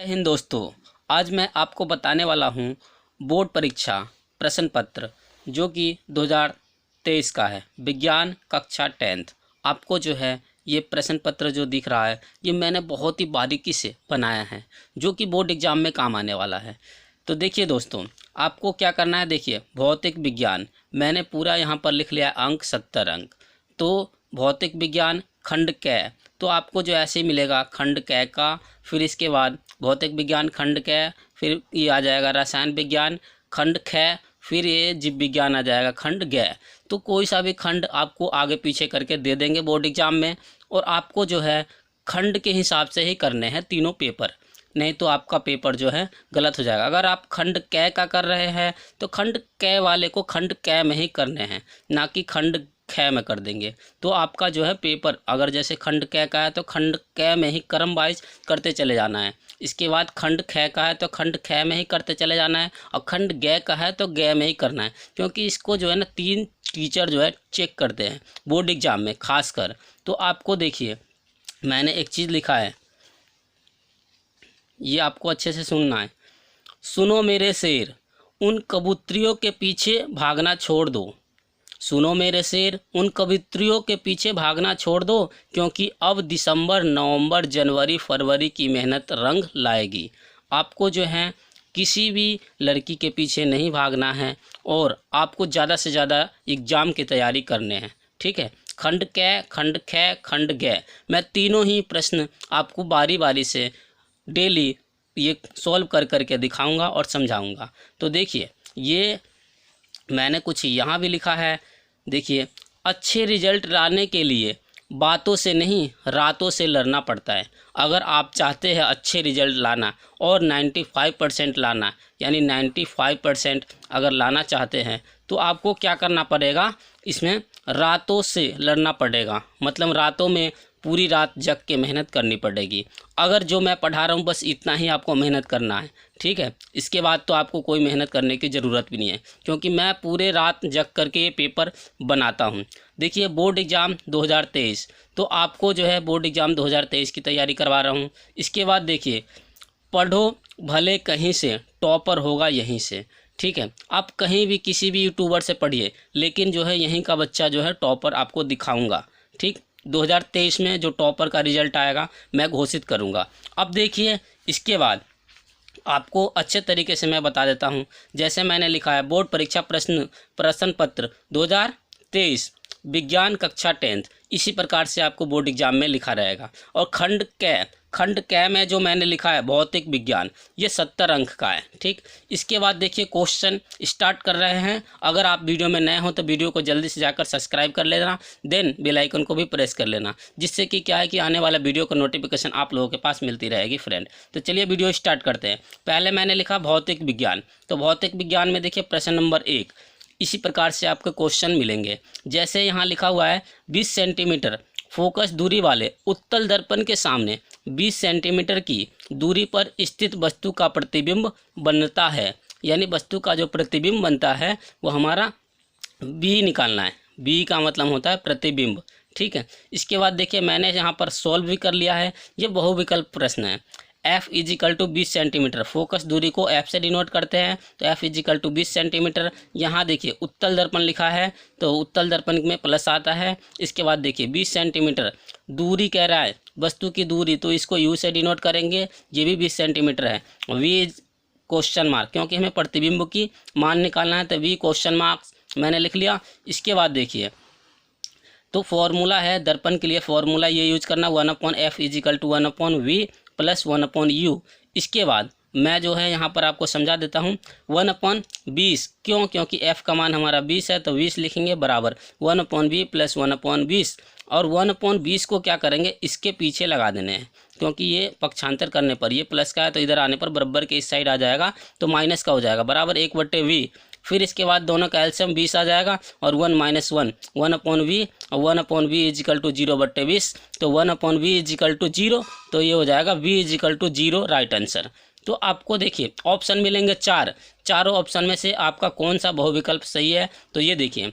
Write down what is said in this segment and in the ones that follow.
हिंद दोस्तों, आज मैं आपको बताने वाला हूँ बोर्ड परीक्षा प्रश्न पत्र जो कि 2023 का है, विज्ञान कक्षा 10th। आपको जो है ये प्रश्न पत्र जो दिख रहा है ये मैंने बहुत ही बारीकी से बनाया है जो कि बोर्ड एग्ज़ाम में काम आने वाला है। तो देखिए दोस्तों, आपको क्या करना है। देखिए, भौतिक विज्ञान मैंने पूरा यहाँ पर लिख लिया अंक 70 अंक। तो भौतिक विज्ञान खंड क, तो आपको जो ऐसे ही मिलेगा खंड क का, फिर इसके बाद भौतिक विज्ञान खंड क, फिर ये आ जाएगा रसायन विज्ञान खंड ख, फिर ये जीव विज्ञान आ जाएगा खंड ग। तो कोई सा भी खंड आपको आगे पीछे करके दे देंगे बोर्ड एग्जाम में, और आपको जो है खंड के हिसाब से ही करने हैं तीनों पेपर, नहीं तो आपका पेपर जो है गलत हो जाएगा। अगर आप खंड क का कर रहे हैं तो खंड क वाले को खंड क में ही करने हैं, ना कि खंड ख में कर देंगे तो आपका जो है पेपर, अगर जैसे खंड क का है तो खंड क में ही क्रम वाइज करते चले जाना है। इसके बाद खंड ख का है तो खंड ख में ही करते चले जाना है, और खंड ग का है तो ग में ही करना है, क्योंकि इसको जो है ना 3 टीचर जो है चेक करते हैं बोर्ड एग्जाम में खासकर। तो आपको देखिए, मैंने एक चीज़ लिखा है, ये आपको अच्छे से सुनना है। सुनो मेरे शेर, उन कबूतरियों के पीछे भागना छोड़ दो। सुनो मेरे शेर, उन कबूतरियों के पीछे भागना छोड़ दो, क्योंकि अब दिसंबर, नवंबर, जनवरी, फरवरी की मेहनत रंग लाएगी। आपको जो है किसी भी लड़की के पीछे नहीं भागना है, और आपको ज़्यादा से ज़्यादा एग्ज़ाम की तैयारी करने हैं। ठीक है, खंड क, खंड ख, खंड ग, मैं तीनों ही प्रश्न आपको बारी बारी से डेली ये सॉल्व कर करके दिखाऊंगा और समझाऊंगा। तो देखिए, ये मैंने कुछ यहाँ भी लिखा है। देखिए, अच्छे रिजल्ट लाने के लिए बातों से नहीं रातों से लड़ना पड़ता है। अगर आप चाहते हैं अच्छे रिजल्ट लाना और 95% लाना, यानी 95% अगर लाना चाहते हैं तो आपको क्या करना पड़ेगा, इसमें रातों से लड़ना पड़ेगा। मतलब रातों में पूरी रात जग के मेहनत करनी पड़ेगी। अगर जो मैं पढ़ा रहा हूँ बस इतना ही आपको मेहनत करना है, ठीक है। इसके बाद तो आपको कोई मेहनत करने की ज़रूरत भी नहीं है, क्योंकि मैं पूरे रात जग करके ये पेपर बनाता हूँ। देखिए, बोर्ड एग्ज़ाम 2023, तो आपको जो है बोर्ड एग्ज़ाम 2023 की तैयारी करवा रहा हूँ। इसके बाद देखिए, पढ़ो भले कहीं से, टॉपर होगा यहीं से। ठीक है, आप कहीं भी किसी भी यूट्यूबर से पढ़िए, लेकिन जो है यहीं का बच्चा जो है टॉपर आपको दिखाऊंगा। ठीक, 2023 में जो टॉपर का रिजल्ट आएगा मैं घोषित करूंगा। अब देखिए, इसके बाद आपको अच्छे तरीके से मैं बता देता हूं। जैसे मैंने लिखा है बोर्ड परीक्षा प्रश्न पत्र 2023 विज्ञान कक्षा 10th, इसी प्रकार से आपको बोर्ड एग्जाम में लिखा रहेगा। और खंड क में जो मैंने लिखा है भौतिक विज्ञान, ये 70 अंक का है। ठीक, इसके बाद देखिए क्वेश्चन स्टार्ट कर रहे हैं। अगर आप वीडियो में नए हो तो वीडियो को जल्दी से जाकर सब्सक्राइब कर लेना, देन बेल आइकन को भी प्रेस कर लेना, जिससे कि क्या है कि आने वाला वीडियो का नोटिफिकेशन आप लोगों के पास मिलती रहेगी फ्रेंड। तो चलिए वीडियो स्टार्ट करते हैं। पहले मैंने लिखा भौतिक विज्ञान, तो भौतिक विज्ञान में देखिए प्रश्न नंबर 1, इसी प्रकार से आपको क्वेश्चन मिलेंगे। जैसे यहाँ लिखा हुआ है 20 सेंटीमीटर फोकस दूरी वाले उत्तल दर्पण के सामने 20 सेंटीमीटर की दूरी पर स्थित वस्तु का प्रतिबिंब बनता है, यानी वस्तु का जो प्रतिबिंब बनता है वो हमारा बी निकालना है। बी का मतलब होता है प्रतिबिंब। ठीक है, इसके बाद देखिए मैंने यहाँ पर सॉल्व भी कर लिया है। ये बहुविकल्प प्रश्न है। F is equal to 20 centimetre, focus दूरी को F से डिनोट करते हैं, तो F इजिकल टू 20 सेंटीमीटर। यहाँ देखिए उत्तल दर्पण लिखा है, तो उत्तल दर्पण में प्लस आता है। इसके बाद देखिए 20 सेंटीमीटर दूरी कह रहा है, वस्तु की दूरी, तो इसको U से डिनोट करेंगे, ये भी 20 सेंटीमीटर है। V क्वेश्चन मार्क, क्योंकि हमें प्रतिबिंब की मान निकालना है, तो V क्वेश्चन मार्क्स मैंने लिख लिया। इसके बाद देखिए, तो फॉर्मूला है दर्पण के लिए, फॉर्मूला ये यूज करना 1/F is equal to 1/V plus 1/U। इसके बाद मैं जो है यहाँ पर आपको समझा देता हूँ 1/20, क्यों, क्योंकि F का मान हमारा 20 है, तो 20 लिखेंगे बराबर 1/V प्लस 1/20। और 1/20 को क्या करेंगे, इसके पीछे लगा देने हैं, क्योंकि ये पक्षांतर करने पर ये प्लस का है, तो इधर आने पर बराबर के इस साइड आ जाएगा, तो माइनस का हो जाएगा, बराबर 1/V। फिर इसके बाद दोनों का एलसीएम 20 आ जाएगा, और 1 - 1 1/V, और 1/V इजिकल टू 0/20, तो 1/V इजिकल टू 0, तो ये हो जाएगा V is equal to 0 right answer. तो आपको देखिए ऑप्शन मिलेंगे 4, चारों ऑप्शन में से आपका कौन सा बहुविकल्प सही है। तो ये देखिए,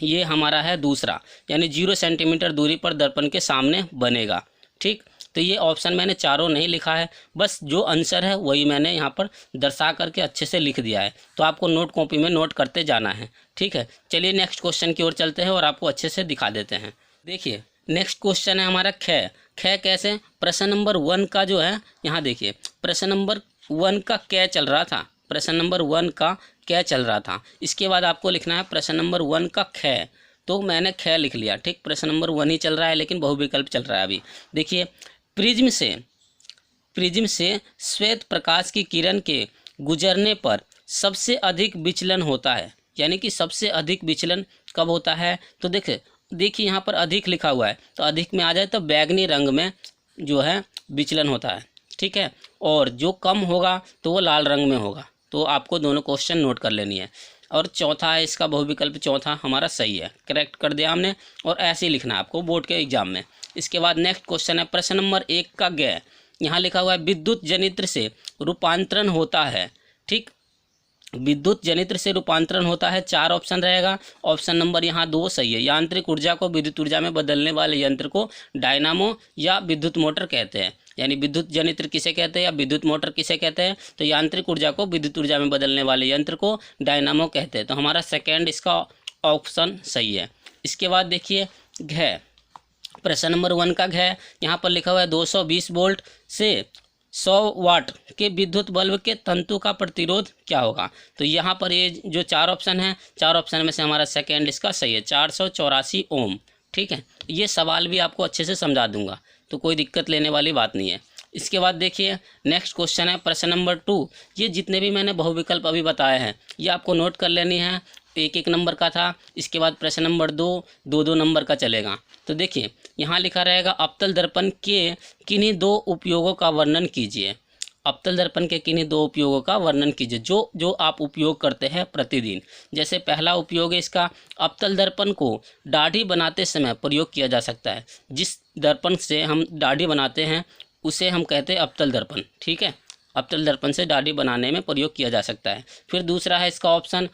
ये हमारा है दूसरा, यानी 0 सेंटीमीटर दूरी पर दर्पण के सामने बनेगा। ठीक, तो ये ऑप्शन मैंने चारों नहीं लिखा है, बस जो आंसर है वही मैंने यहाँ पर दर्शा करके अच्छे से लिख दिया है। तो आपको नोट कॉपी में नोट करते जाना है, ठीक है। चलिए नेक्स्ट क्वेश्चन की ओर चलते हैं और आपको अच्छे से दिखा देते हैं। देखिए नेक्स्ट क्वेश्चन है हमारा ख। ख कैसे, प्रश्न नंबर 1 का जो है, यहाँ देखिए प्रश्न नंबर 1 का क्या चल रहा था, प्रश्न नंबर 1 का क्या चल रहा था। इसके बाद आपको लिखना है प्रश्न नंबर 1 का ख। तो मैंने ख लिख लिया, ठीक। प्रश्न नंबर 1 ही चल रहा है लेकिन बहुविकल्प चल रहा है अभी। देखिए प्रिज्म से श्वेत प्रकाश की किरण के गुजरने पर सबसे अधिक विचलन होता है, यानी कि सबसे अधिक विचलन कब होता है। तो देखिए यहाँ पर अधिक लिखा हुआ है, तो अधिक में आ जाए तो बैगनी रंग में जो है विचलन होता है, ठीक है। और जो कम होगा तो वो लाल रंग में होगा। तो आपको दोनों क्वेश्चन नोट कर लेनी है। और चौथा है इसका बहुविकल्प, चौथा हमारा सही है, करेक्ट कर दिया हमने। और ऐसे ही लिखना है आपको बोर्ड के एग्जाम में। इसके बाद नेक्स्ट क्वेश्चन है प्रश्न नंबर 1 का ग। यहाँ लिखा हुआ है विद्युत जनित्र से रूपांतरण होता है, ठीक। विद्युत जनित्र से रूपांतरण होता है, 4 ऑप्शन रहेगा। ऑप्शन नंबर यहाँ 2 सही है। यांत्रिक ऊर्जा को विद्युत ऊर्जा में बदलने वाले यंत्र को डायनामो या विद्युत मोटर कहते हैं। यानी विद्युत जनित्र किसे कहते हैं या विद्युत मोटर किसे कहते हैं, तो यांत्रिक ऊर्जा को विद्युत ऊर्जा में बदलने वाले यंत्र को डायनामो कहते हैं। तो हमारा सेकेंड इसका ऑप्शन सही है। इसके बाद देखिए घ, प्रश्न नंबर 1 का घ, यहाँ पर लिखा हुआ है 220 वोल्ट से 100 वाट के विद्युत बल्ब के तंतु का प्रतिरोध क्या होगा। तो यहाँ पर ये जो 4 ऑप्शन है, 4 ऑप्शन में से हमारा सेकेंड इसका सही है, 484 ओम, ठीक है। ये सवाल भी आपको अच्छे से समझा दूंगा, तो कोई दिक्कत लेने वाली बात नहीं है। इसके बाद देखिए नेक्स्ट क्वेश्चन है प्रश्न नंबर 2। ये जितने भी मैंने बहुविकल्प अभी बताए हैं ये आपको नोट कर लेनी है, 1-1 नंबर का था। इसके बाद प्रश्न नंबर 2 नंबर का चलेगा। तो देखिए यहाँ लिखा रहेगा अवतल दर्पण के किन्हीं 2 उपयोगों का वर्णन कीजिए। अवतल दर्पण के किन्हीं 2 उपयोगों का वर्णन कीजिए जो आप उपयोग करते हैं प्रतिदिन। जैसे पहला उपयोग है इसका, अवतल दर्पण को दाढ़ी बनाते समय प्रयोग किया जा सकता है। जिस दर्पण से हम दाढ़ी बनाते हैं उसे हम कहते हैं अवतल दर्पण, ठीक है। अवतल दर्पण से दाढ़ी बनाने में प्रयोग किया जा सकता है। फिर दूसरा है इसका ऑप्शन,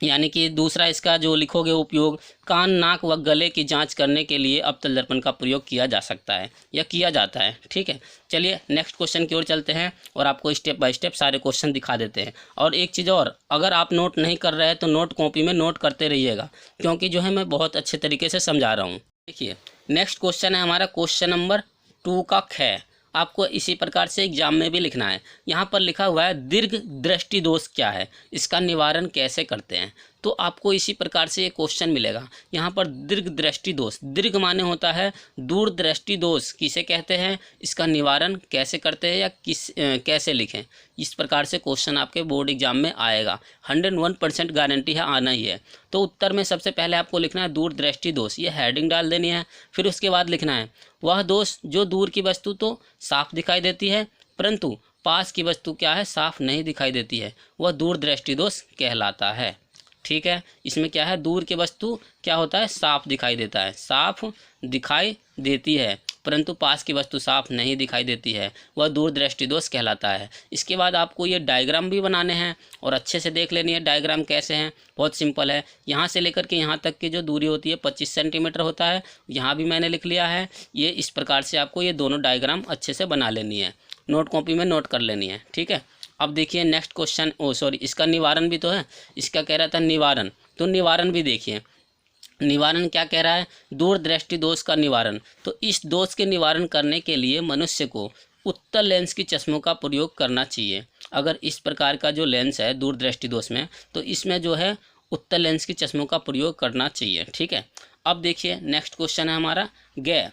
यानी कि दूसरा इसका जो लिखोगे उपयोग, कान नाक व गले की जांच करने के लिए अवतल दर्पण का प्रयोग किया जा सकता है या किया जाता है, ठीक है। चलिए नेक्स्ट क्वेश्चन की ओर चलते हैं और आपको स्टेप बाय स्टेप सारे क्वेश्चन दिखा देते हैं। और एक चीज़ और, अगर आप नोट नहीं कर रहे हैं तो नोट कॉपी में नोट करते रहिएगा, क्योंकि जो है मैं बहुत अच्छे तरीके से समझा रहा हूँ। देखिए नेक्स्ट क्वेश्चन है हमारा क्वेश्चन नंबर 2 का ख। आपको इसी प्रकार से एग्जाम में भी लिखना है। यहाँ पर लिखा हुआ है दीर्घ दृष्टि दोष क्या है, इसका निवारण कैसे करते हैं। तो आपको इसी प्रकार से ये क्वेश्चन मिलेगा। यहाँ पर दीर्घ दृष्टि दोष, दीर्घ माने होता है दूर दृष्टि दोष किसे कहते हैं, इसका निवारण कैसे करते हैं या कैसे लिखें। इस प्रकार से क्वेश्चन आपके बोर्ड एग्जाम में आएगा, 101% गारंटी है, आना ही है। तो उत्तर में सबसे पहले आपको लिखना है दूर दृष्टि दोष, ये हेडिंग डाल देनी है। फिर उसके बाद लिखना है वह दोष जो दूर की वस्तु तो साफ दिखाई देती है परंतु पास की वस्तु क्या है, साफ नहीं दिखाई देती है, वह दूर दृष्टि दोष कहलाता है, ठीक है। इसमें क्या है, दूर की वस्तु क्या होता है, साफ दिखाई देता है, साफ दिखाई देती है परंतु पास की वस्तु साफ नहीं दिखाई देती है, वह दूर दृष्टि दोष कहलाता है। इसके बाद आपको ये डायग्राम भी बनाने हैं और अच्छे से देख लेनी है डायग्राम कैसे हैं। बहुत सिंपल है, यहाँ से लेकर के यहाँ तक की जो दूरी होती है 25 सेंटीमीटर होता है, यहाँ भी मैंने लिख लिया है। ये इस प्रकार से आपको ये दोनों डायग्राम अच्छे से बना लेनी है, नोट कॉपी में नोट कर लेनी है, ठीक है। अब देखिए नेक्स्ट क्वेश्चन, इसका निवारण भी तो है, इसका कह रहा था निवारण, तो निवारण भी देखिए निवारण क्या कह रहा है, दूर दृष्टि दोष का निवारण। तो इस दोष के निवारण करने के लिए मनुष्य को उत्तल लेंस की चश्मों का प्रयोग करना चाहिए। अगर इस प्रकार का जो लेंस है दूर दृष्टि दोष में, तो इसमें जो है उत्तल लेंस की चश्मों का प्रयोग करना चाहिए, ठीक है। अब देखिए नेक्स्ट क्वेश्चन है हमारा ग।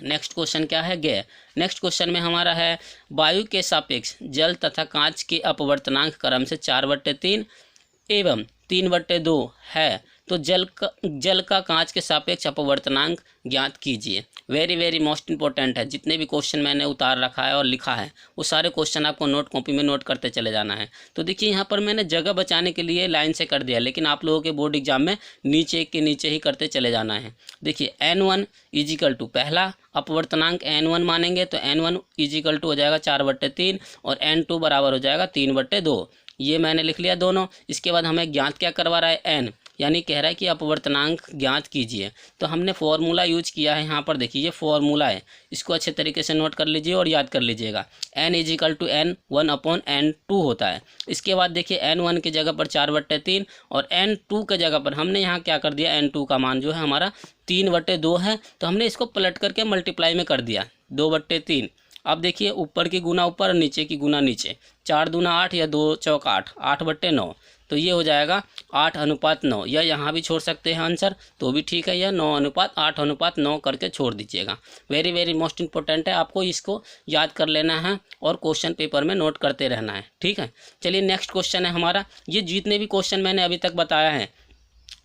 नेक्स्ट क्वेश्चन क्या है, ग। नेक्स्ट क्वेश्चन में हमारा है वायु के सापेक्ष जल तथा कांच के अपवर्तनांक क्रम से 4/3 एवं 3/2 है, तो जल का कांच के सापेक्ष अपवर्तनांक ज्ञात कीजिए। वेरी मोस्ट इंपॉर्टेंट है। जितने भी क्वेश्चन मैंने उतार रखा है और लिखा है वो सारे क्वेश्चन आपको नोट कॉपी में नोट करते चले जाना है। तो देखिए यहाँ पर मैंने जगह बचाने के लिए लाइन से कर दिया, लेकिन आप लोगों के बोर्ड एग्जाम में नीचे के नीचे ही करते चले जाना है। देखिए n1 = पहला अपवर्तनांक n1 मानेंगे तो n1 = हो जाएगा 4/3 और n2 बराबर हो जाएगा 3/2। ये मैंने लिख लिया दोनों। इसके बाद हमें ज्ञात क्या करवा रहा है, n, यानी कह रहा है कि अपवर्तनांक ज्ञात कीजिए। तो हमने फॉर्मूला यूज किया है यहाँ पर, देखिए ये फॉर्मूला है, इसको अच्छे तरीके से नोट कर लीजिए और याद कर लीजिएगा। n = n 1/n2 होता है। इसके बाद देखिए n1 की जगह पर 4/3 और n2 के जगह पर हमने यहाँ क्या कर दिया, n2 का मान जो है हमारा 3/2 है, तो हमने इसको पलट करके मल्टीप्लाई में कर दिया 2/3। अब देखिए ऊपर की गुना ऊपर और नीचे की गुना नीचे, 4 दूना 8 या 2 चौक 8, 8/9, तो ये हो जाएगा 8:9। या यहाँ भी छोड़ सकते हैं आंसर तो भी ठीक है, या 9:8:9 करके छोड़ दीजिएगा। वेरी वेरी मोस्ट इंपॉर्टेंट है, आपको इसको याद कर लेना है और क्वेश्चन पेपर में नोट करते रहना है, ठीक है। चलिए नेक्स्ट क्वेश्चन है हमारा। ये जितने भी क्वेश्चन मैंने अभी तक बताया है,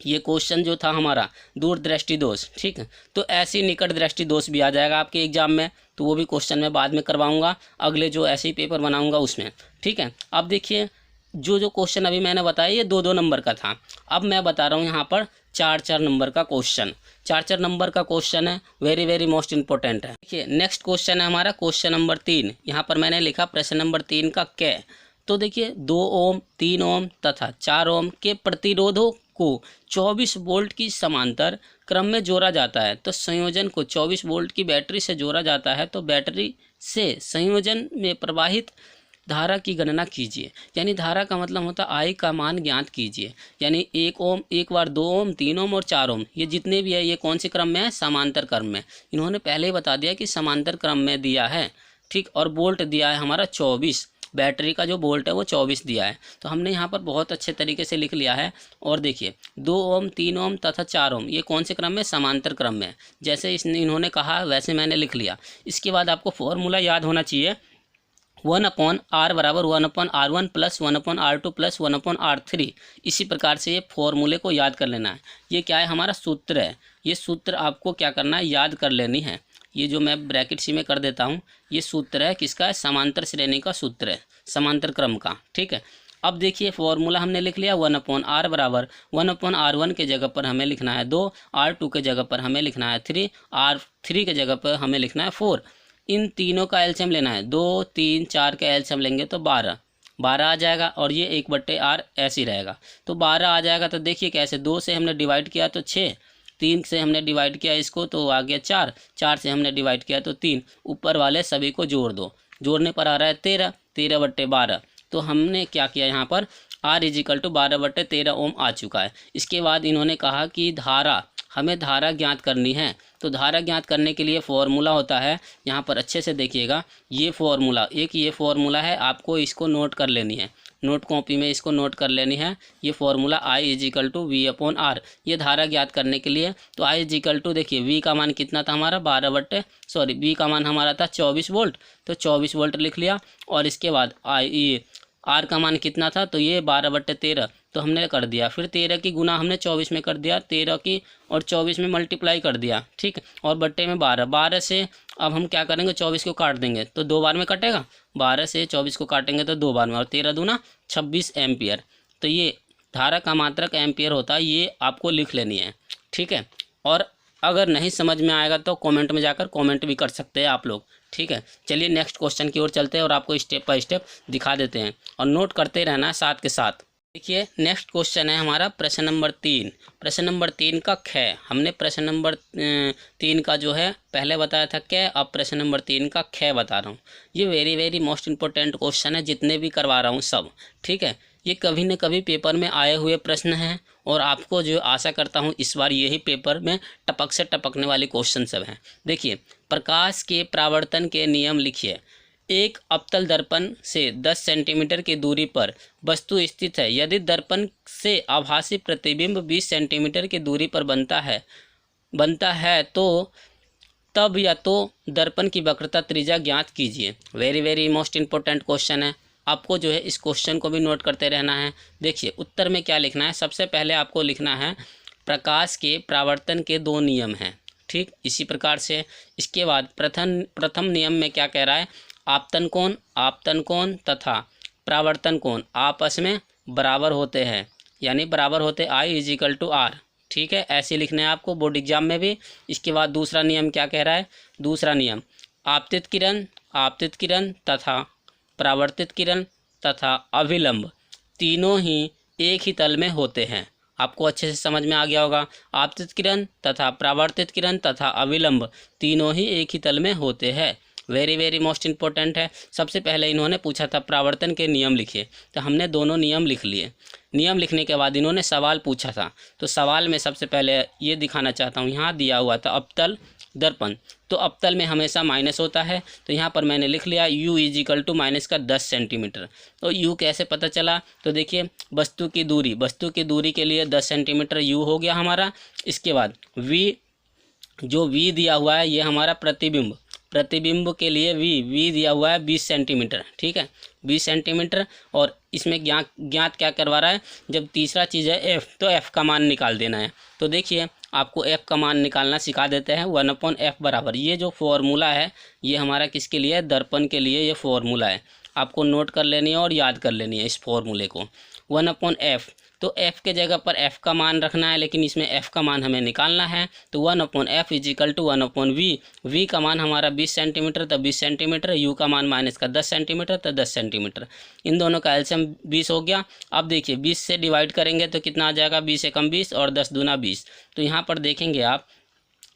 ये क्वेश्चन जो था हमारा दूरदृष्टि दोष, ठीक है, तो ऐसी निकट दृष्टि दोष भी आ जाएगा आपके एग्जाम में, तो वो भी क्वेश्चन मैं बाद में करवाऊंगा, अगले जो ऐसे ही पेपर बनाऊंगा उसमें, ठीक है। अब देखिए जो क्वेश्चन अभी मैंने बताया ये 2-2 नंबर का था, अब मैं बता रहा हूँ यहाँ पर 4-4 नंबर का क्वेश्चन, 4-4 नंबर का क्वेश्चन है, वेरी वेरी मोस्ट इंपॉर्टेंट है। देखिए नेक्स्ट क्वेश्चन है हमारा क्वेश्चन नंबर 3। यहाँ पर मैंने लिखा प्रश्न नंबर 3 का कै। तो देखिए 2 ओम 3 ओम तथा 4 ओम के प्रतिरोधों को 24 वोल्ट की समांतर क्रम में जोड़ा जाता है। तो संयोजन को 24 वोल्ट की बैटरी से जोड़ा जाता है, तो बैटरी से संयोजन में प्रवाहित धारा की गणना कीजिए। यानी धारा का मतलब होता है आई का मान ज्ञात कीजिए। यानी 1 ओम, एक बार 2 ओम, 3 ओम और 4 ओम, ये जितने भी है ये कौन से क्रम में है, समांतर क्रम में। इन्होंने पहले ही बता दिया कि समांतर क्रम में दिया है, ठीक, और वोल्ट दिया है हमारा 24, बैटरी का जो वोल्ट है वो 24 दिया है। तो हमने यहाँ पर बहुत अच्छे तरीके से लिख लिया है। और देखिए 2 ओम 3 ओम तथा 4 ओम ये कौन से क्रम में, समांतर क्रम में, जैसे इन्होंने कहा वैसे मैंने लिख लिया। इसके बाद आपको फॉर्मूला याद होना चाहिए, 1/r बराबर 1/r1 plus 1/r2 plus 1/r3। इसी प्रकार से ये फॉर्मूले को याद कर लेना है। ये क्या है, हमारा सूत्र है, ये सूत्र आपको क्या करना है, याद कर लेनी है। ये जो मैं ब्रैकेट सी में कर देता हूँ, ये सूत्र है किसका है, समांतर श्रेणी का सूत्र है, समांतर क्रम का, ठीक है। अब देखिए फॉर्मूला हमने लिख लिया, 1/r बराबर 1/r1 के जगह पर हमें लिखना है 2, r2 के जगह पर हमें लिखना है 3, r3 के जगह पर हमें लिखना है 4। इन तीनों का एलसीएम लेना है, 2 3 4 का एलसीएम लेंगे तो 12 आ जाएगा, और ये 1/r ऐसे ही रहेगा, तो 12 आ जाएगा। तो देखिए कैसे, 2 से हमने डिवाइड किया तो 6, 3 से हमने डिवाइड किया इसको तो आ गया 4, 4 से हमने डिवाइड किया तो 3, ऊपर वाले सभी को जोड़ दो, जोड़ने पर आ रहा है 13, 13/12। तो हमने क्या किया यहाँ पर, r = 12/13 ओम आ चुका है। इसके बाद इन्होंने कहा कि धारा, हमें धारा ज्ञात करनी है। तो धारा ज्ञात करने के लिए फॉर्मूला होता है, यहाँ पर अच्छे से देखिएगा, ये फॉर्मूला, एक ये फॉर्मूला है, आपको इसको नोट कर लेनी है, नोट कॉपी में इसको नोट कर लेनी है। ये फॉर्मूला I = V/R, ये धारा ज्ञात करने के लिए। तो I = देखिए V का मान कितना था हमारा, V का मान हमारा था 24 वोल्ट, तो 24 वोल्ट लिख लिया। और इसके बाद R का मान कितना था, तो ये 12/13, तो हमने कर दिया। फिर 13 की गुना हमने 24 में कर दिया, 13 की और 24 में मल्टीप्लाई कर दिया, ठीक, और बट्टे में 12 से अब हम क्या करेंगे, 24 को काट देंगे तो 2 बार में कटेगा, 12 से 24 को काटेंगे तो 2 बार में, और 13 दूना 26 एम्पियर। तो ये धारा का मात्रक एम्पियर होता है, ये आपको लिख लेनी है, ठीक है। और अगर नहीं समझ में आएगा तो कमेंट में जाकर कमेंट भी कर सकते हैं आप लोग, ठीक है। चलिए नेक्स्ट क्वेश्चन की ओर चलते हैं और आपको स्टेप बाय स्टेप दिखा देते हैं, और नोट करते रहना है साथ के साथ। देखिए नेक्स्ट क्वेश्चन है हमारा प्रश्न नंबर 3। प्रश्न नंबर 3 का ख। हमने प्रश्न नंबर 3 का जो है पहले बताया था कै, अब प्रश्न नंबर 3 का ख बता रहा हूँ। ये very very most important question है, जितने भी करवा रहा हूँ सब, ठीक है। ये कभी न कभी पेपर में आए हुए प्रश्न हैं, और आपको जो आशा करता हूँ इस बार यही पेपर में टपक से टपकने वाले क्वेश्चन सब हैं। देखिए, प्रकाश के परावर्तन के नियम लिखिए। एक अवतल दर्पण से 10 सेंटीमीटर की दूरी पर वस्तु स्थित है। यदि दर्पण से आभासी प्रतिबिंब 20 सेंटीमीटर की दूरी पर बनता है तो तब या तो दर्पण की वक्रता त्रिज्या ज्ञात कीजिए। Very very most important question है, आपको जो है इस क्वेश्चन को भी नोट करते रहना है। देखिए उत्तर में क्या लिखना है, सबसे पहले आपको लिखना है प्रकाश के परावर्तन के 2 नियम हैं, ठीक। इसी प्रकार से इसके बाद प्रथम नियम में क्या कह रहा है, आपतन कोण तथा परावर्तन कोण आपस में बराबर होते हैं, यानी बराबर होते I = R, ठीक है। ऐसे लिखने हैं आपको बोर्ड एग्जाम में भी। इसके बाद दूसरा नियम क्या कह रहा है, दूसरा नियम आपतित किरण तथा परावर्तित किरण तथा अभिलंब तीनों ही एक ही तल में होते हैं। आपको अच्छे से समझ में आ गया होगा। आपतित किरण तथा परावर्तित किरण तथा अविलंब तीनों ही एक ही तल में होते हैं। वेरी वेरी मोस्ट इंपॉर्टेंट है। सबसे पहले इन्होंने पूछा था परावर्तन के नियम लिखिए, तो हमने दोनों नियम लिख लिए। नियम लिखने के बाद इन्होंने सवाल पूछा था, तो सवाल में सबसे पहले ये दिखाना चाहता हूँ, यहाँ दिया हुआ था अवतल दर्पण, तो अवतल में हमेशा माइनस होता है, तो यहाँ पर मैंने लिख लिया u इजिकल टू माइनस का 10 सेंटीमीटर। तो u कैसे पता चला, तो देखिए वस्तु की दूरी के लिए 10 सेंटीमीटर u हो गया हमारा। इसके बाद v, जो v दिया हुआ है ये हमारा प्रतिबिंब के लिए v दिया हुआ है 20 सेंटीमीटर, ठीक है 20 सेंटीमीटर। और इसमें ज्ञात क्या करवा रहा है, जब तीसरा चीज़ है f, तो f का मान निकाल देना है। तो देखिए आपको f का मान निकालना सिखा देते हैं। 1/f बराबर, ये जो फॉर्मूला है ये हमारा किसके लिए, दर्पण के लिए ये फॉर्मूला है, आपको नोट कर लेनी है और याद कर लेनी है इस फॉर्मूले को। 1/f, तो f के जगह पर f का मान रखना है, लेकिन इसमें f का मान हमें निकालना है। तो 1/f is equal to 1/v, v का मान हमारा 20 सेंटीमीटर, तो 20 सेंटीमीटर, u का मान माइनस का 10 सेंटीमीटर, तो 10 सेंटीमीटर। इन दोनों का एलसीएम 20 हो गया। अब देखिए 20 से डिवाइड करेंगे तो कितना आ जाएगा, 20 एकम 20 और 10 दूना 20। तो यहाँ पर देखेंगे आप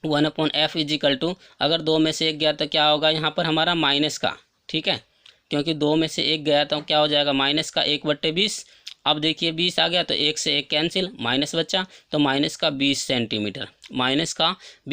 1/f इजिकल टू, अगर 2 में से 1 गया तो क्या होगा, यहाँ पर हमारा माइनस का, ठीक है, क्योंकि 2 में से 1 गया तो क्या हो जाएगा, माइनस का 1/20। अब देखिए 20 आ गया तो 1 से 1 कैंसिल, माइनस बचा, तो माइनस का 20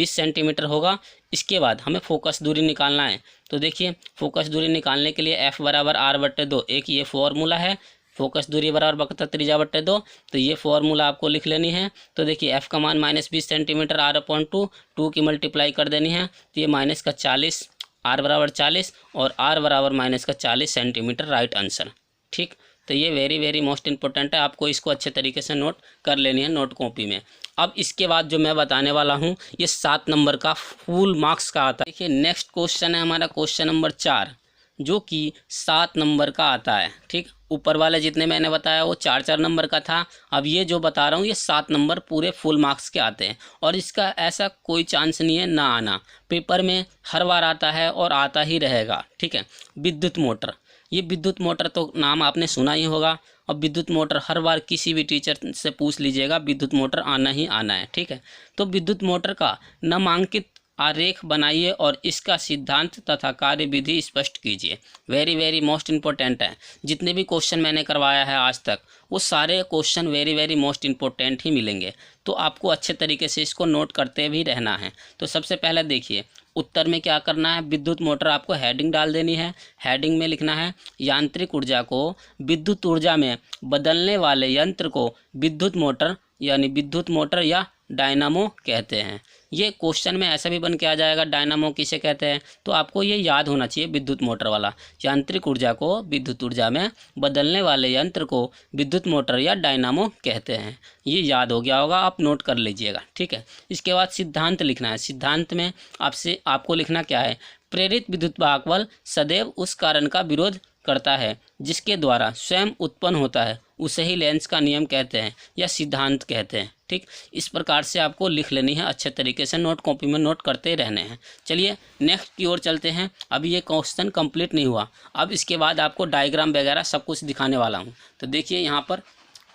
सेंटीमीटर होगा। इसके बाद हमें फोकस दूरी निकालना है। तो देखिए फोकस दूरी निकालने के लिए f बराबर r/2, एक ये फॉर्मूला है, फोकस दूरी बराबर वक्रता त्रिज्या/2, तो ये फॉर्मूला आपको लिख लेनी है। तो देखिए f का मान -20 सेंटीमीटर, r/2 की मल्टीप्लाई कर देनी है, तो ये माइनस का 40, r बराबर 40 और r बराबर माइनस का 40 सेंटीमीटर, राइट आंसर, ठीक। तो ये वेरी वेरी मोस्ट इंपॉर्टेंट है, आपको इसको अच्छे तरीके से नोट कर लेनी है नोट कॉपी में। अब इसके बाद जो मैं बताने वाला हूँ ये 7 नंबर का फुल मार्क्स का आता है। देखिए नेक्स्ट क्वेश्चन है हमारा क्वेश्चन नंबर 4, जो कि 7 नंबर का आता है, ठीक। ऊपर वाले जितने मैंने बताया वो 4-4 नंबर का था, अब ये जो बता रहा हूँ ये 7 नंबर पूरे फुल मार्क्स के आते हैं। और इसका ऐसा कोई चांस नहीं है ना आना, पेपर में हर बार आता है और आता ही रहेगा, ठीक है। विद्युत मोटर, ये विद्युत मोटर तो नाम आपने सुना ही होगा, और विद्युत मोटर हर बार किसी भी टीचर से पूछ लीजिएगा, विद्युत मोटर आना ही आना है, ठीक है। तो विद्युत मोटर का नामांकित आरेख बनाइए और इसका सिद्धांत तथा कार्यविधि स्पष्ट कीजिए। वेरी वेरी मोस्ट इंपॉर्टेंट है। जितने भी क्वेश्चन मैंने करवाया है आज तक वो सारे question very very most important ही मिलेंगे, तो आपको अच्छे तरीके से इसको नोट करते भी रहना है। तो सबसे पहले देखिए उत्तर में क्या करना है, विद्युत मोटर आपको हेडिंग डाल देनी है। हेडिंग में लिखना है यांत्रिक ऊर्जा को विद्युत ऊर्जा में बदलने वाले यंत्र को विद्युत मोटर यानी विद्युत मोटर या डायनामो कहते हैं। ये क्वेश्चन में ऐसा भी बन के आ जाएगा, डायनामो किसे कहते हैं, तो आपको ये याद होना चाहिए विद्युत मोटर वाला। यांत्रिक ऊर्जा को विद्युत ऊर्जा में बदलने वाले यंत्र को विद्युत मोटर या डायनामो कहते हैं, ये याद हो गया होगा, आप नोट कर लीजिएगा, ठीक है। इसके बाद सिद्धांत लिखना है। सिद्धांत में आपको लिखना क्या है, प्रेरित विद्युत वाहक बल सदैव उस कारण का विरोध करता है जिसके द्वारा स्वयं उत्पन्न होता है, उसे ही लेंस का नियम कहते हैं या सिद्धांत कहते हैं, ठीक। इस प्रकार से आपको लिख लेनी है, अच्छे तरीके से नोट कॉपी में नोट करते रहने हैं। चलिए नेक्स्ट की ओर चलते हैं। अभी ये क्वेश्चन कंप्लीट नहीं हुआ, अब इसके बाद आपको डायग्राम वगैरह सब कुछ दिखाने वाला हूँ। तो देखिए यहाँ पर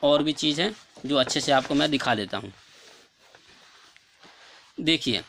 और भी चीज़ है जो अच्छे से आपको मैं दिखा देता हूँ। देखिए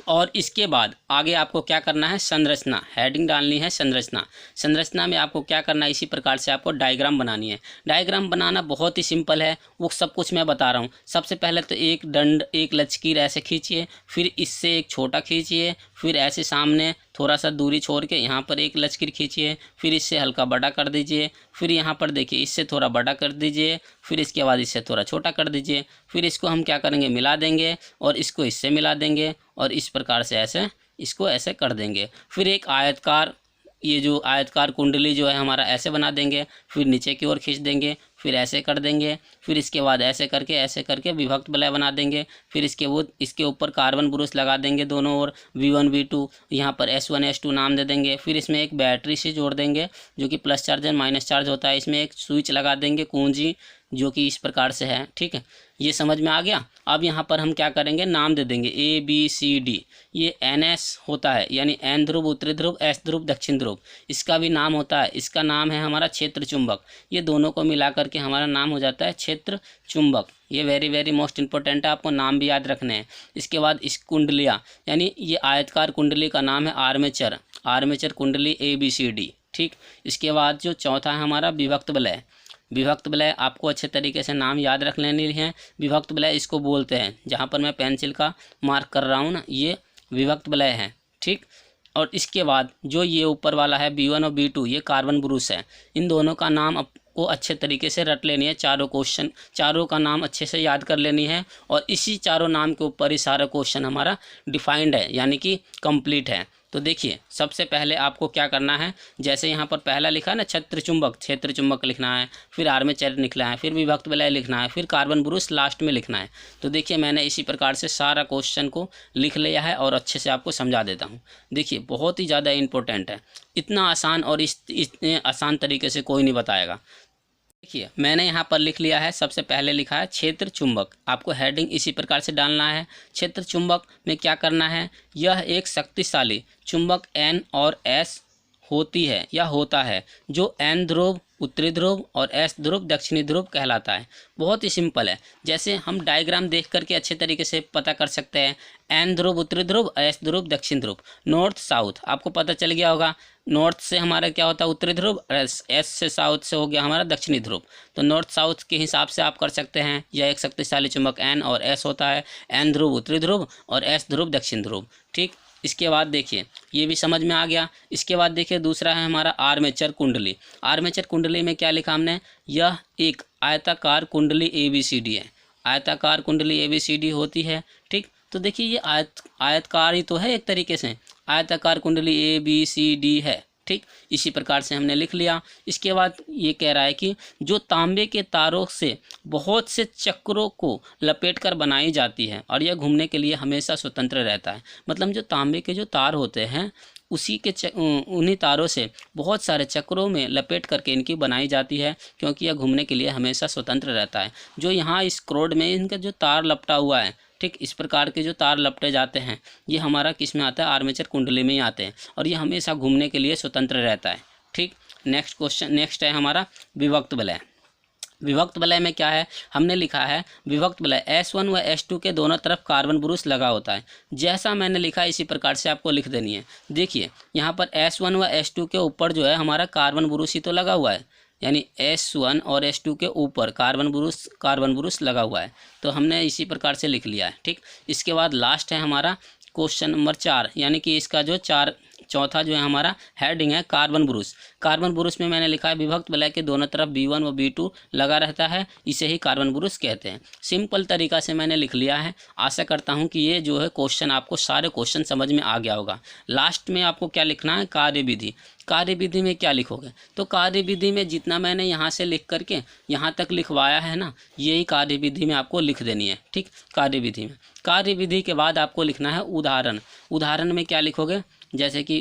और इसके बाद आगे आपको क्या करना है, संरचना, हेडिंग डालनी है संरचना। संरचना में आपको क्या करना है, इसी प्रकार से आपको डायग्राम बनानी है। डायग्राम बनाना बहुत ही सिंपल है, वो सब कुछ मैं बता रहा हूँ। सबसे पहले तो एक दंड, एक लचकीर ऐसे खींचिए, फिर इससे एक छोटा खींचिए, फिर ऐसे सामने थोड़ा सा दूरी छोड़ के यहाँ पर एक लचकीर खींचिए, फिर इससे हल्का बड़ा कर दीजिए, फिर यहाँ पर देखिए इससे थोड़ा बड़ा कर दीजिए, फिर इसके बाद इससे थोड़ा छोटा कर दीजिए, फिर इसको हम क्या करेंगे, मिला देंगे और इसको इससे मिला देंगे और इस प्रकार से ऐसे इसको ऐसे कर देंगे। फिर एक आयतकार, ये जो आयतकार कुंडली जो है हमारा ऐसे बना देंगे, फिर नीचे की ओर खींच देंगे, फिर ऐसे कर देंगे, फिर इसके बाद ऐसे करके विभक्त वलय बना देंगे। फिर इसके ऊपर कार्बन ब्रुश लगा देंगे दोनों ओर, V1 V2, यहाँ पर S1 S2 नाम दे देंगे। फिर इसमें एक बैटरी से जोड़ देंगे जो कि प्लस चार्ज और माइनस चार्ज होता है। इसमें एक स्विच लगा देंगे कुंजी जो कि इस प्रकार से है, ठीक है। ये समझ में आ गया। अब यहाँ पर हम क्या करेंगे, नाम दे देंगे ABCD। ये NS होता है यानी N ध्रुव उत्तरी ध्रुव, S ध्रुव दक्षिण ध्रुव, इसका भी नाम होता है। इसका नाम है हमारा क्षेत्र चुंबक। ये दोनों को मिला करके करके हमारा नाम हो जाता है क्षेत्र चुंबक। ये वेरी वेरी मोस्ट इंपॉर्टेंट है, आपको नाम भी याद रखने हैं। इसके बाद इस कुंडलियाँ, यानी ये आयतकार कुंडली का नाम है आर्मेचर, आर्मेचर कुंडली ABCD। ठीक, इसके बाद जो चौथा है हमारा विभक्त वलय। विभक्त वलय आपको अच्छे तरीके से नाम याद रख लेने हैं। विभक्त वलय इसको बोलते हैं, जहाँ पर मैं पेंसिल का मार्क कर रहा हूँ ना, ये विभक्त वलय है। ठीक, और इसके बाद जो ये ऊपर वाला है B1 और B2, ये कार्बन ब्रूस है। इन दोनों का नाम आपको अच्छे तरीके से रट लेनी है। चारों क्वेश्चन, चारों का नाम अच्छे से याद कर लेनी है, और इसी चारों नाम के ऊपर ही सारा क्वेश्चन हमारा डिफाइंड है, यानी कि कंप्लीट है। तो देखिए, सबसे पहले आपको क्या करना है, जैसे यहाँ पर पहला लिखा है ना क्षेत्र चुंबक, क्षेत्र चुंबक लिखना है, फिर आर्मेचर लिखना है, फिर विभक्त वलय लिखना है, फिर कार्बन ब्रूस लास्ट में लिखना है। तो देखिए, मैंने इसी प्रकार से सारा क्वेश्चन को लिख लिया है और अच्छे से आपको समझा देता हूँ। देखिए, बहुत ही ज़्यादा इंपॉर्टेंट है, इतना आसान और इतने आसान तरीके से कोई नहीं बताएगा। देखिए, मैंने यहाँ पर लिख लिया है, सबसे पहले लिखा है क्षेत्र चुंबक। आपको हेडिंग इसी प्रकार से डालना है। क्षेत्र चुंबक में क्या करना है, यह एक शक्तिशाली चुंबक N और S होती है या होता है, जो N ध्रुव उत्तरी ध्रुव और S ध्रुव दक्षिणी ध्रुव कहलाता है। बहुत ही सिंपल है, जैसे हम डायग्राम देख करके अच्छे तरीके से पता कर सकते हैं। N ध्रुव उत्तरी ध्रुव, S ध्रुव दक्षिण ध्रुव, नॉर्थ साउथ, आपको पता चल गया होगा। नॉर्थ से हमारा क्या होता है उत्तरी ध्रुव, एस से साउथ से हो गया हमारा दक्षिणी ध्रुव। तो नॉर्थ साउथ के हिसाब से आप कर सकते हैं। यह एक शक्तिशाली चुंबक N और S होता है। N ध्रुव उत्तरी ध्रुव और S ध्रुव दक्षिण ध्रुव। ठीक, इसके बाद देखिए, ये भी समझ में आ गया। इसके बाद देखिए, दूसरा है हमारा आर्मेचर कुंडली। आर्मेचर कुंडली में क्या लिखा हमने, यह एक आयताकार कुंडली ABCD है। आयताकार कुंडली ABCD होती है। ठीक, तो देखिए, ये आयतकार ही तो है, एक तरीके से आयताकार कुंडली ABCD है। ठीक, इसी प्रकार से हमने लिख लिया। इसके बाद ये कह रहा है कि जो तांबे के तारों से बहुत से चक्रों को लपेटकर बनाई जाती है और यह घूमने के लिए हमेशा स्वतंत्र रहता है। मतलब जो तांबे के जो तार होते हैं, उसी के उन्हीं तारों से बहुत सारे चक्रों में लपेट करके इनकी बनाई जाती है, क्योंकि यह घूमने के लिए हमेशा स्वतंत्र रहता है। जो यहाँ इस क्रोड में इनका जो तार लपटा हुआ है, ठीक, इस प्रकार के जो तार लपटे जाते हैं, ये हमारा किस में आता है, आर्मेचर कुंडली में ही आते हैं, और ये हमेशा घूमने के लिए स्वतंत्र रहता है। ठीक, नेक्स्ट क्वेश्चन, नेक्स्ट है हमारा विभक्त वलय। विभक्त वलय में क्या है, हमने लिखा है विभक्त वलय S1 व S2 के दोनों तरफ कार्बन ब्रूस लगा होता है। जैसा मैंने लिखा इसी प्रकार से आपको लिख देनी है। देखिए, यहाँ पर S1 व S2 के ऊपर जो है हमारा कार्बन ब्रूस ही तो लगा हुआ है, यानी S1 और S2 के ऊपर कार्बन ब्रूस लगा हुआ है। तो हमने इसी प्रकार से लिख लिया है। ठीक, इसके बाद लास्ट है हमारा क्वेश्चन नंबर 4, यानी कि इसका जो चौथा जो है हमारा हेडिंग है कार्बन ब्रूस। कार्बन ब्रूस में मैंने लिखा है विभक्त वलय के दोनों तरफ B1 व B2 लगा रहता है, इसे ही कार्बन ब्रूस कहते हैं। सिंपल तरीका से मैंने लिख लिया है। आशा करता हूं कि ये जो है क्वेश्चन, आपको सारे क्वेश्चन समझ में आ गया होगा। लास्ट में आपको क्या लिखना है, कार्यविधि। कार्यविधि में क्या लिखोगे, तो कार्यविधि में जितना मैंने यहाँ से लिख करके यहाँ तक लिखवाया है ना, यही कार्यविधि में आपको लिख देनी है। ठीक, कार्यविधि में, कार्यविधि के बाद आपको लिखना है उदाहरण। उदाहरण में क्या लिखोगे, जैसे कि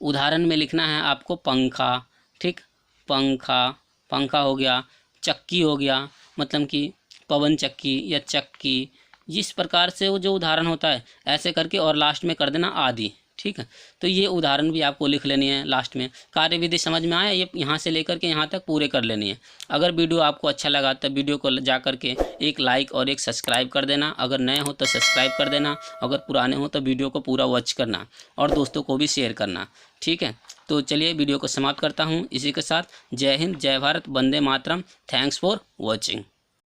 उदाहरण में लिखना है आपको पंखा। ठीक, पंखा हो गया, चक्की हो गया, मतलब कि पवन चक्की या चक्की, जिस प्रकार से वो जो उदाहरण होता है ऐसे करके, और लास्ट में कर देना आदि। ठीक है, तो ये उदाहरण भी आपको लिख लेनी है लास्ट में। कार्यविधि समझ में आया, ये यहाँ से लेकर के यहाँ तक पूरे कर लेनी है। अगर वीडियो आपको अच्छा लगा तो वीडियो को जा करके एक लाइक और एक सब्सक्राइब कर देना। अगर नए हो तो सब्सक्राइब कर देना, अगर पुराने हो तो वीडियो को पूरा वॉच करना और दोस्तों को भी शेयर करना। ठीक है, तो चलिए वीडियो को समाप्त करता हूँ इसी के साथ। जय हिंद, जय भारत, वंदे मातरम। Thanks for watching.